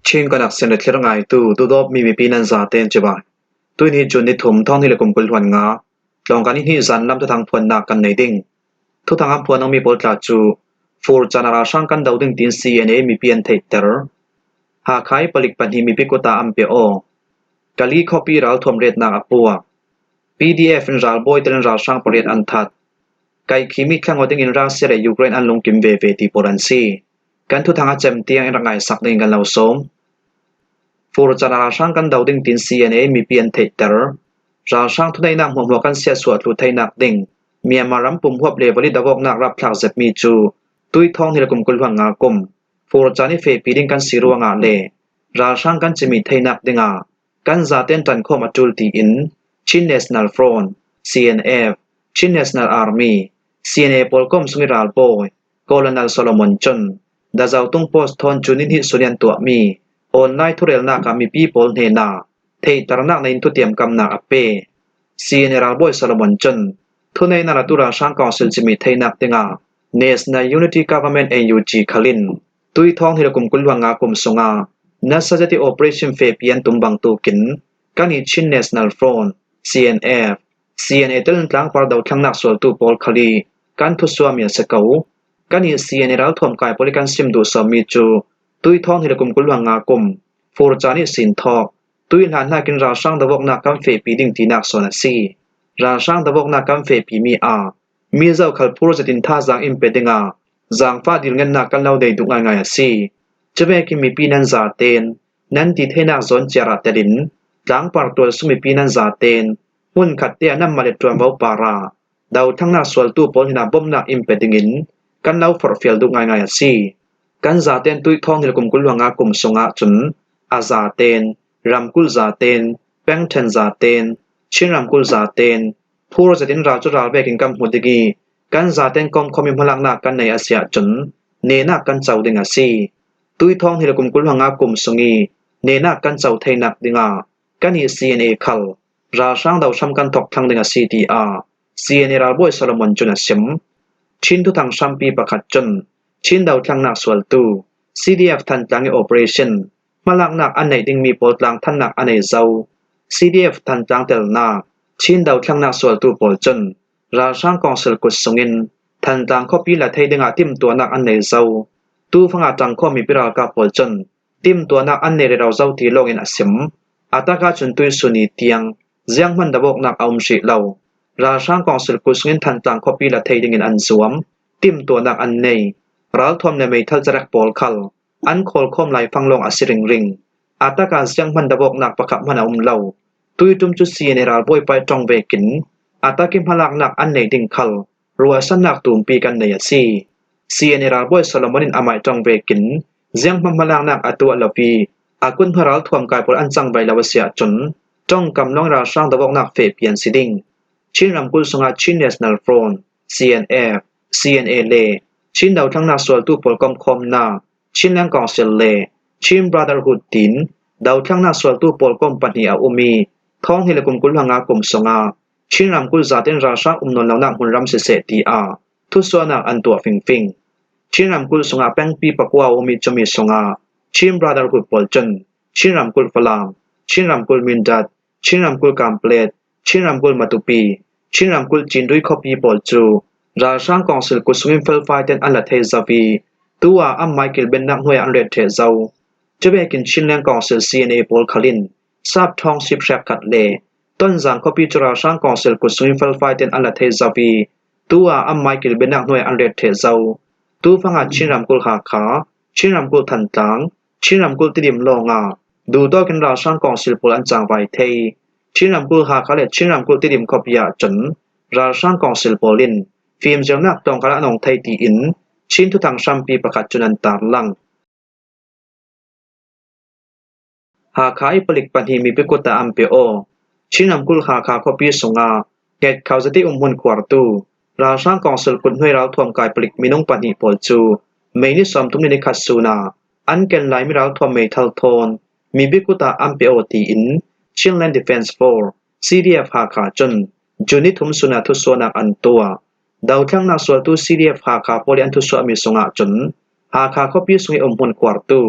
Chin kanak senet ngai tu dop mi pinan za ten cheba tu ni jun ni thum thong ni le kum kul hwan nga long kan hi zan lam ta thang phon na kan nei ding thu thang am phon ang mi pol tla chu for chanara sang kan dau ding tin CNA mi pian thei ter ha khai palik pan hi mi pikota am pe o kali copy ral thom ret na apua PDF in ral boy ten ral sang polet an that kai khimi khang oding in ra se re Ukraine an long kim ve ve ti poran si kan thu thang a chem tiang in rangai sak ding kan lo som for chanara sang kan dau ding tin CNA mi pian thei ter ra sang thu nei na hmo kan sia suat lu thai nak ding Myanmaram pum huap le bali dawok nak rap thak zep mi chu tui thong ni kum kul hwang nga kum for chani fe piding kan siruwa nga le ra sang kan chimi thai nak dinga kan za ten tan khom atul ti in Chin National Front CNF Chin National Army CNA Polkom sungiral boy Colonel Solomon Chon da zaw tung post thon chunin hi sunian tua mi online thurel na ka mi people he na thei tarnak na in tu tiam kam na ape CNA boy Solomon Chon thunei na tura sang council chimi thei nak tinga National Unity Government NUG Khalin tui thong hilakum kulwanga kum sunga na sajati operation fe pian tumbang tu kin kani Chin National Front CNF CNA tel tlang par daw thlang nak sol tu pol khali kan thu swamia sakau kani CNA ral thom kai polikan sim du somi chu tui thong hilakum kulwanga kum for chani sin thok tui lan na kin ra sang dawok na kam fe pi ding ti nak sona si ra sang dawok na kam fe pi mi a mi zau khal phur jatin tha jang impedinga jang fa dil ngan na kan lau dei du ngai si chebe ki mi pinan za ten nan ti thenak zon chara telin tlang par tol sumi pinan za ten hun khat te anam male tuam bau para dau thangna swal tu pol hina bomna impedingin kan lau for fel du ngai si kan za ten tui thong ni kum kulwanga kum songa chun aza ten ramkul za ten pengthen za ten chinramkul za ten phur jatin ra chu ral bekin kam hudigi kan za ten kom khomi mhalak na kan nei asia chun ne na kan chau dinga si tui thong hi kum kulwanga kum sungi ne na kan chau theinak dinga kani CNA khal ra sang dau sam kan thok thang dinga CTR CNA ra boy Solomon chuna sim chin tu thang sampi pakhat chun chin dau thang nak swal tu CDF than tlang operation malak nak an nei ding mi pol tlang than nak anei zau CDF than tlang tel na chin dau thlang nak swal tu pol chun ra sang council kut sungin than tlang copy la thei dinga tim tu nak an nei zau tu phanga tang kho mi piral ka pol chun tim tu nak an nei raw zau ti login asim ataka chun tui suni tiang jiang man dawok nak aum shi lo ra sang council kut sungin than tlang copy la thei dingin an zuam tim tu nak an nei ral thom ne mei thal jarak pol khal an khol khom lai phanglong asiring ring ataka jiang man dawok nak pakha man aum lo tui tum chu CNA ral boy pai tong ve kin atakim halak nak an nei ding khal ruwa san nak tum pi kan nei si CNA ral boy Solomonin amai tong ve kin jiang man halak nak atu alapi akun haral thom kai pol an chang bai lawasia chun tong kam long ra sang dawok nak fe pian siding chinram kul sunga Chin National Front CNF CNA le chin dau thang na swal tu pol kom khom na chin lang council le chin brotherhood tin dau thang na swal tu pol kom pani a umi thong hilakum kul hanga kum songa chinram kul zaten ra sang non law nak hunram se ti a thu sona an to fing chinram kul songa peng pi pakwa umi chomi songa chin brotherhood pol chun chinram kul falam chinram kul mindat chinram kul complete chinram kul matupi chinram kul chindui copy pol chu ra sang council ku sungin fel fighten ala thei zavi tuwa am Michael ben nak hoi an red the zau chebe kin chinlang council CNA pol khalin sap thong sip shap khat le ton jang copy chura sang council ku sungin fel fighten ala thei zavi tuwa am Michael ben nak hoi an red the zau tu phanga chinram kul kha chinram kul than tang chinram kul tidim longa du to kin ra sang council pol an chang vai thei chinram kul kha le chinram kul tidim kopya chun ra sang council polin film jangnak tong kala nong thai ti in chin thu thang sampi pakhat chunan tar lang ha khai palik panhi mi pikota ampe o chinam kul kha copy songa get khauzati hun kwartu ra sang council kun hoi raw thom kai palik minung panhi pol chu meini som tumni ni khasuna an ken lai mi raw thom mei thal thon mi pikota ampe o ti in Chinland Defense Force CDF ha kha chun juni thum suna thu sona an towa dau thlang na swal tu CDF ha kha poli an thu so mi songa chun ha kha copy sungi hun kwartu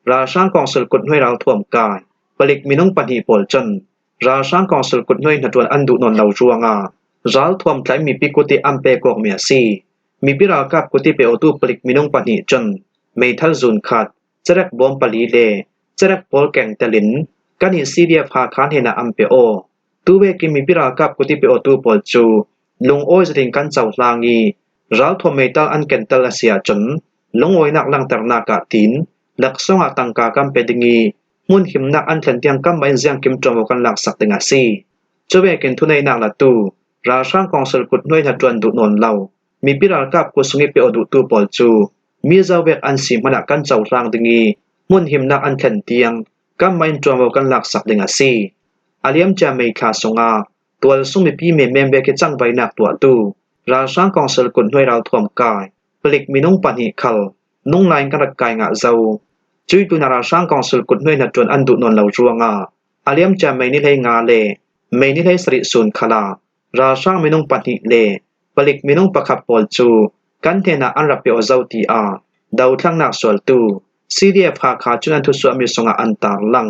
ราชากองสุลกุดห้วยเราท่วมกายปลิกมีน้องปันหีปลจนราชากองสุลกุดห้วยนดวนอันดุนนเหล่าจวงรัลท่วมไทมีปิกุติอัมเปกอกเมียซีมีปิรากับกุติเปอตูปลิกมีน้องปันหีจนไม่ทัลซุนขัดจะรักบอมปลีเลจะรักปอลแกงตะลินกันหิซีเดียพาคานเฮนาอัมเปโอตูเวกิมีปิรากับกุติเปอตูปลจูลงโอยจะถึงกันเจ้าลางีรัลท่วมไม่ตัลอันเกนตัลเสียจนลงโอยนักลังตรนากาตินลักษณะตังกากัมเปดิงีมุนหิมนักอันเทนเตียงกัมใบเสียงกิมจอมกันหลักสักติงาซีจะเวกินทุนในนักละตูราชากองสลกุดน้อยนัดวนดุนนเหล่ามีปิรากับกุสุงิเปอดุตูปอลจูมีเจ้าเวกอันสีมนักกันเจ้าร่างดิงีมุนหิมนักอันเทนเตียงกัมใบจอมกันหลักสักติงาซีอาเลียมจะไม่ขาดสงาตัวสุมีปีเมมเบกจังใบนักตัวตูราชากองสลกุดน้อยเราท่วมกายปลิกมีน้องปันหิคัลนุ่งลายกันรักกายงะเจ้าจุยตุนาราช่างกองสุลกุดน้อยนัดจวนอันดุนนเหล่าจวงอาเลียมจะไม่นิให้งาเลไม่นิให้สริสุนคลาราช่างไม่น้องปันหิเลปลิกไม่น้องประคับปอลจูกันเทนาอันรับเปอเจ้าตีอาดาวทั้งนักสวลตูซีเดียพาขาจุนันทุสวมีสงอันตางลัง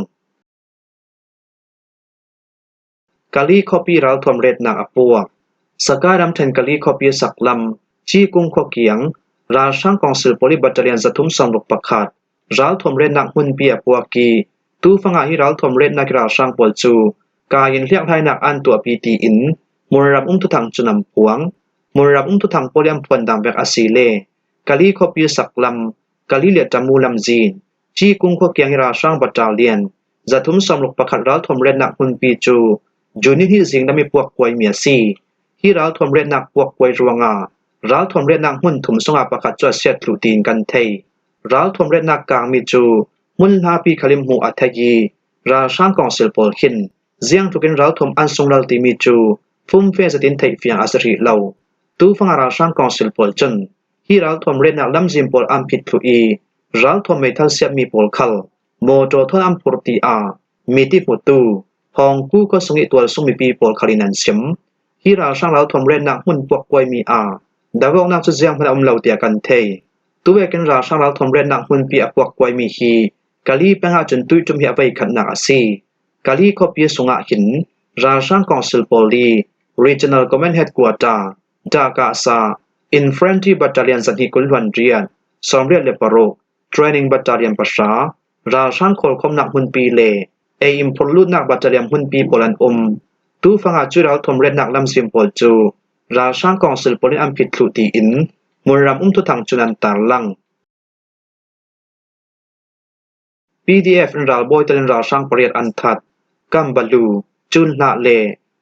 กาลีคอปีเราทวมเร็ดนักอปัวสกาดำเทนกาลีคอปีสักลำจีกุงขเกียงราช่างกองสือโพลิบัตเตอรียนจะทุ่มสองลูกประคัดรัลทวมเร็ดนักหุ่นเปียปัวกีตูฟังอาฮิรัลทวมเร็ดนักราช่างปอลจูกายินเรียกให้นักอันตัวปีตีอินมุนรับทุทังจุนำพวงมุนรับทุทังโพลียมพวนดำแบบอาศิเลกาลีคอปีสักลำกาลีเลียจามูลำจีนจีกุงขเกียงราช่างบัตเตอรียนจะทุ่มสองลูกประคัดรัลทวมเร็ดนักหุ่นปีจูจูนิที่สิงดมีพวกควยเมียซีฮิรัลทวมเร็ดนักพวกควยรวงรัลทวมเร็ดนักหุ่นถุมสงอาประคัดจวดเสียทลุตีนกันเทรัลทวมเร็ดนักกางมิจูมุนลาปีคลิมหูอัทยีราช่างกองสิลปอลขินเสียงทุกินรัลทวมอันทรงรัลติมิจูฟุมเฟสตินไทเฟียงอัสรีเหล่าตูฟังราช่างกองสิลปอลจนฮิรัลทวมเร็ดนักลำจิมปอลอัมพิดพลุอีรัลทวมเมทัลเสียมีปอลคัลโมโจทอนอัมปุรติอามีติปุตูพองกู้ก็สงิตัวสุมีปีปอลคารินันซิมฮิราช่างรัลทวมเร็ดนักหุ่นพวกควยมีอาดาวกนักจุดเสียงพนักเหล่าเตียกันเทตัวเวกันราช่างรัลทวมเร็ดนักหุ่นปีพวกควยมีฮีกาลีเป็นอาจนตุยจุมเหียไปขันนักซีกาลีคอปีสงะหินราช่างกองสิลปอลี Regional Command Headquarter จากาซา Infantry Battalion สันติกุลวันเรียนสมเรียนเลปโร Training Battalion ภาษาราช่างคนคมนักหุ่นปีเลเออิมพลลุดนักบัตเตอรี่หุ่นปีโปแลนด์ตูฟังอาจุเราทมเร็ดนักลำซิมปอลจูราช่างกองสิลปอลิอัมพิดลุตีอินมุนรำทุทังจุนันตาลัง PDF อินราลบอยตะลินราช่างปริยดอันทัดกัมบาลูจุนละเล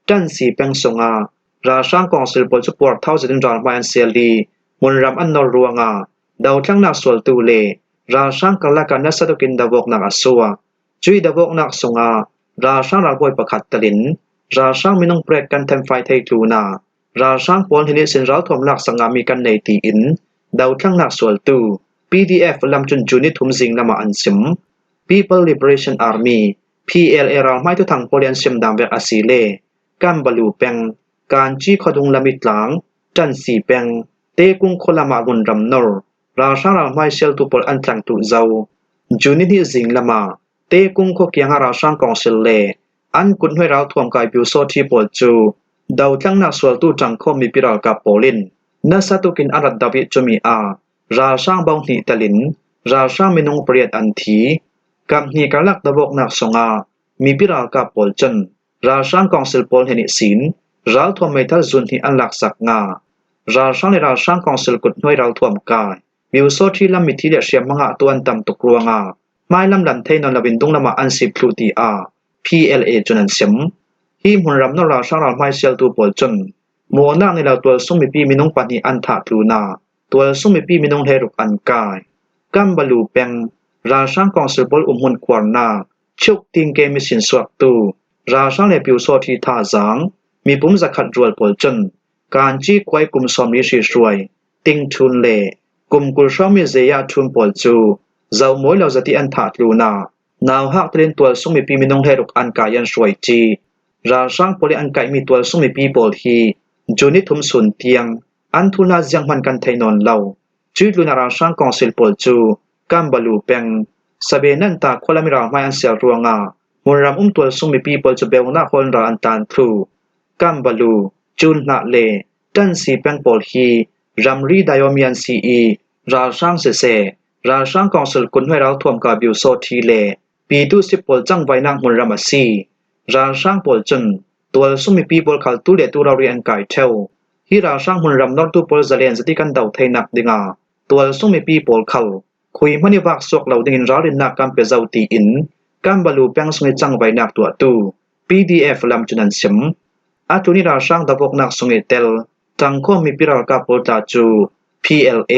จันสีเป็งสงาราช่างกองสิลปอลจูปวดเท่าจะดินราลบายันเซียลีมุนรำอันนอรัวงาดาวทั้งนักสวลตูเลราช่างกัลละกันนัสตุกินดาวกนักอสัวจุยดาวกนักสงาราช่างราบอยประคัดตะลินราช่างมินงเปรตกันเทมไฟไททูนาราช่างปอนเฮนิสินราทวมหลักสังามีกันในตีอินดาวทั้งนักสวลตู PDF ลำจุนจุนิทุมสิงลำมาอันซิม People Liberation Army PLA ราไม่ทุทังโพลียนซิมดามเวกอาศิเลกัมบาลูเป็งการจีขดุงลามิตหลังจันสีเป็งเตกุงโคลามาบุนรำนอร์ราช่างราไม่เชลตุปอลอันจังตุเจ้าจุนิที่สิงลำมาเตกุงขเกียงราช่างกองสิลเลอันกุนห้วยเราทวมกายบิวโซที่ปอลจูดาวทั้งนักสวลตูจังคมมีปิรัลกับโปลินนัสตุกินอารัดดาวิจุมีอาราช่างบางหีตะลินราช่างมินงเปรียดอันทีกับหีกาลักดาวกนักสงามีปิรัลกับโปลจันราช่างกองสิลปอลเฮนิสินรัลทวมเมทัลซุนที่อันหลักสักงาราช่างในราช่างกองสิลกุดห้วยเราทวมกายบิวโซที่ลำมิทีเดเชียมังะตัวอันตำตกรัวงาไม่ลำลันเทนนลวินดุงลำมาอันสิพลูตีอา PLA จุนันซิมฮีมุนรำนราช่างราไม่เชลตูปอลจนโมนักในเราตัวสุมิปีมินงปันีอันถาทูนาตัวสุมิปีมินงเฮรุกอันกายกัมบาลูเป็งราช่างกองสิลปอลหุ่นควรนาชุกติงเกมิสินสวักตูราช่างในปิวโซที่ท่าจางมีปุ่มจักขัดรวลปอลจนการจีควายกลุ่มสอมริชีช่วยติงทุนเลกลุ่มกุลชอมิเซียทุนปอลจูเจ้าโมยเราจะที่อันถาทูนานาวหักเตลินตัวสุมิปีมินงเฮรุกอันกายันช่วยจีราช่างโพลีอันไกมีตัวสุมิปีปอลฮีจูนิทุมสุนเตียงอันทุลาเจียงมันกันไทนอนเหล่าจุดลุนาราช่างกองสิลปอลจูกัมบาลูเป็ง สเบนันตาคนละมิราไม่อันเสียรัวงามุนรำตัวซุ่มมีปีเปิลจะเบลนาคนราอันตานทรูกัมบาลูจูนนาเลตันสีแปงปอลฮีรัมรีไดโอมียนซีอีราช่างเสราช่างกองสุลกุนให้เราทวมกาบิวโซทีเลปีดูสิปอลจังไว้นางมุนรำซีราช่างปอลจนตัวซุ่มมีปีปอลขัลตุเลตุราเรียนไก่เทวฮีราช่างมุนรำนอตุปอลจะเลียนสติกันดาวไทยนักดิงาตัวซุ่มมีปีปอลขัลคุยมันวักสวกเหล่าดิงรารินนักกันเปเจ้าตีอินกัมบาลูแปงสงจังไว้นักตัวตู PDF ลำจุนันซิมอาตุนิราช่างตะบกนักสงเตลจังข้อมีปิรากาโปตาจู PLA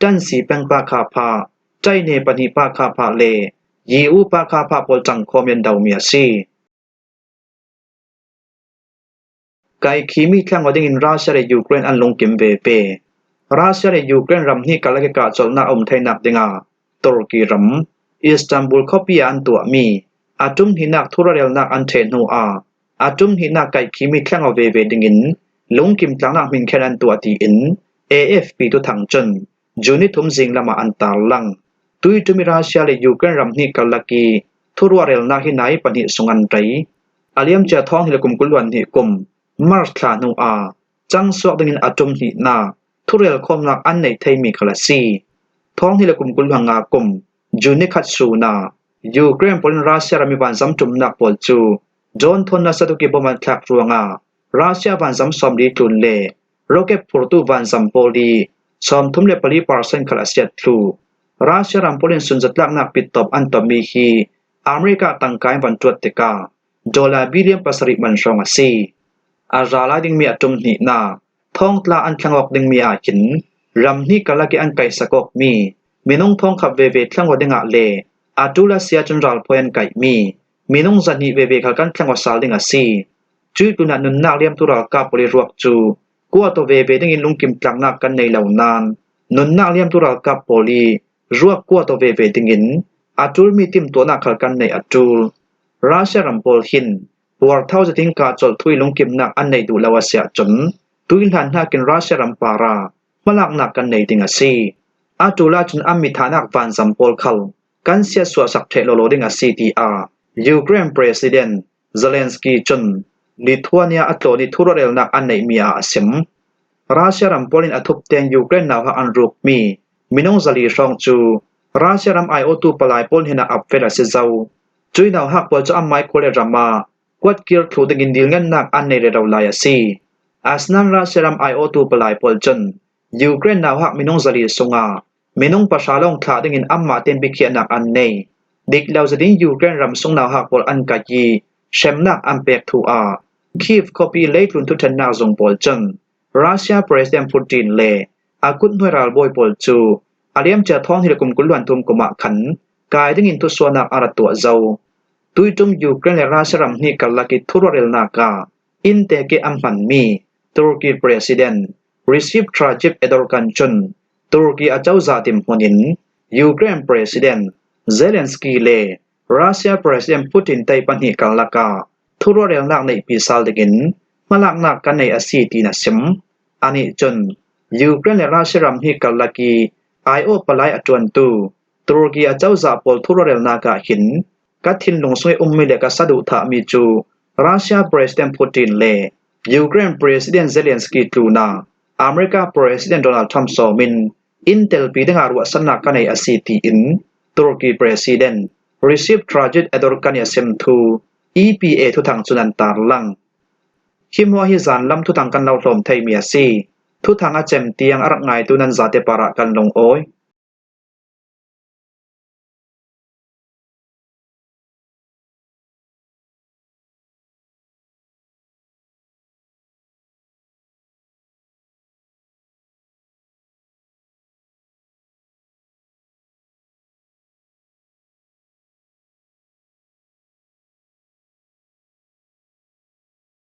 ดันสีแปงปาคาพาใจเนปนิปาคาพาเลยีอูปาคาพาโปจังข้อมีนดาวเมียซีไกขีมีแข่งว่าดิงรัสเซียและยูเครนอันลงกิมเวเปรัสเซียและยูเครนรำนี้กาลกะจลนาอมไทยนักดิงาตุรกีรำอิสตันบูลคอปีอันตัวมีอาจุมหินักทุระเรลนักอันเทโนอาจุมหินักไกขีมีแข่งว่าเวดิงินลงกิมตางนักมินแค่นั้นตัวตีอิน AFP ตัวถังจนจูนิทุมจิงละมาอันตาลังตุยจุมิรัสเซียและยูเครนรำนี้กาลกีทุระเรลนักหินัยปนิสุงันไรอาเลียมเจท้องหิลกุมกุลวันหิกุมมาร์คลาโนจังสวกดินอาจุมหินาทุเรลคอมนักอันในไทยมีคลาซีท้องที่ละกุมกุลหังอากุมจูนิคัตซูนายูเครนปนรัสเซียมีวันซัมจุมนักปอลจูจอนทนนัสตุกิบมันทักรัวงารัสเซียวันซัมซอมดีตุนเลโรเกตโปรตุวันซัมโปลีซอมทุมเลปลีปาร์เซนคลาเซียทรูรัสเซียรัมโปลินสุนจัดลักนักปิดตบอันตมีฮีอเมริกาตั้งกายวันตรวจติกาดอลลาร์บิลเลียนปัสริมันชงซีอาจาลาดิงมีอาจุมหินาท้องตลาอันขังออกดิงมีอาหินรำนี้กะละกิอันไก่สะกอกมีน้องท้องขับเวขังวดิงอาเลอาจูลาเซียจนรัลพยันไก่มีน้องจันนิเวขังกันขังวสาลดิงอาซีจุยตุนันนุนนาเลียมตุรากาปริรวกจูกัวตัวดิงอินลุงกิมจังนักกันในเหล่านานนุนนาเลียมตุรากาปลีรวกกัวตัวดิงอินอาจูลมีติมตัวนักขังกันในอาจูลราชรัมโปลหินwar thauจะทิ้งกาจลทุยลงกิมนักอันในดูลาวเสียจนตุยหันหากินราชรัมปารามาลักนักกันในดิงอาซีอาจูลาจนอัมมิฐานักวันสัมโปลคัลกันเสียสัวสักเทโลโลดิงอาซีทีอายูเครนประธานเซเลนสกีจนลิทัวเนียอัตโตนิทุรเรลนักอันในมีอาซิมราชรัมโปลินอทุบเตียงยูเครนนาวอันรูปมีน้องซาลีชองจูราชรัมไอโอตูปลายปนเฮนักอับเฟลาซิเซาจุยนาวฮักปอจะอัมไมโคเลรามาวัดเกียร์ถูกดินดิลเงินนักอันในเรื่องลายซีอาสนันรัสเซียรัมไอโอตูปลายปอลจนยูเครนนาวฮักมินงซาลีสงามินงประชาลงขาดินอัมมาเต็นบิเคียนักอันในดิกเลวจะดินยูเครนรัมสงนาวฮักปอลอันกายีเชมนักอัมเปกทูคีฟคอปีเลตุนทุทันนาจงปอลจนรัสเซียประธานปูตินเลอากุนหวยรัลบอยปอลจูอาเลียมจะท้องที่ละกุมกุลวันทุมกุมะขันกายดินทุสวนักอารัตัวเจ้าตุยจุมยูเครนและรัสเซียรัมนี้กลกิทุรเรลนากาอินเตเกอัมพันมีตุรกีประธานริซิปทราจิปเอดอร์กันจนตุรกีอาเจ้าซาติมฮอนินยูเครนประธานเซเลนสกีเลรัสเซียประธานปูตินไตปันหิกลกาทุรเรลนักในปีซาลดิกินมาลักนักกันในอาซีตีนัสิมอันนี้จนยูเครนและรัสเซียรัมนี้กลกีไอโอปลายอจวนตูตุรกีอาเจ้าซาปอลทุรเรลนากาหินกัดทินลงสวยมิเลกสะดุถามีจูรัสเซียประธานปูตินเลยูเครนประธานเซเลนสกีตูนาอเมริกาประธานโดนัลด์ทรัมป์โซมินอินเตลปีดังอารวะสนักกันในอาซีตีอินตุรกีประธานริซิปทราจิตเอดอร์กันยาเซมทู EPA ทุทังสุนันตาลังคิมวาฮิซานลำทุทังกันเราลมไทยเมียซีทุทังอาเจมเตียงอรักไงตุนันซาเตปาระกันลงโอย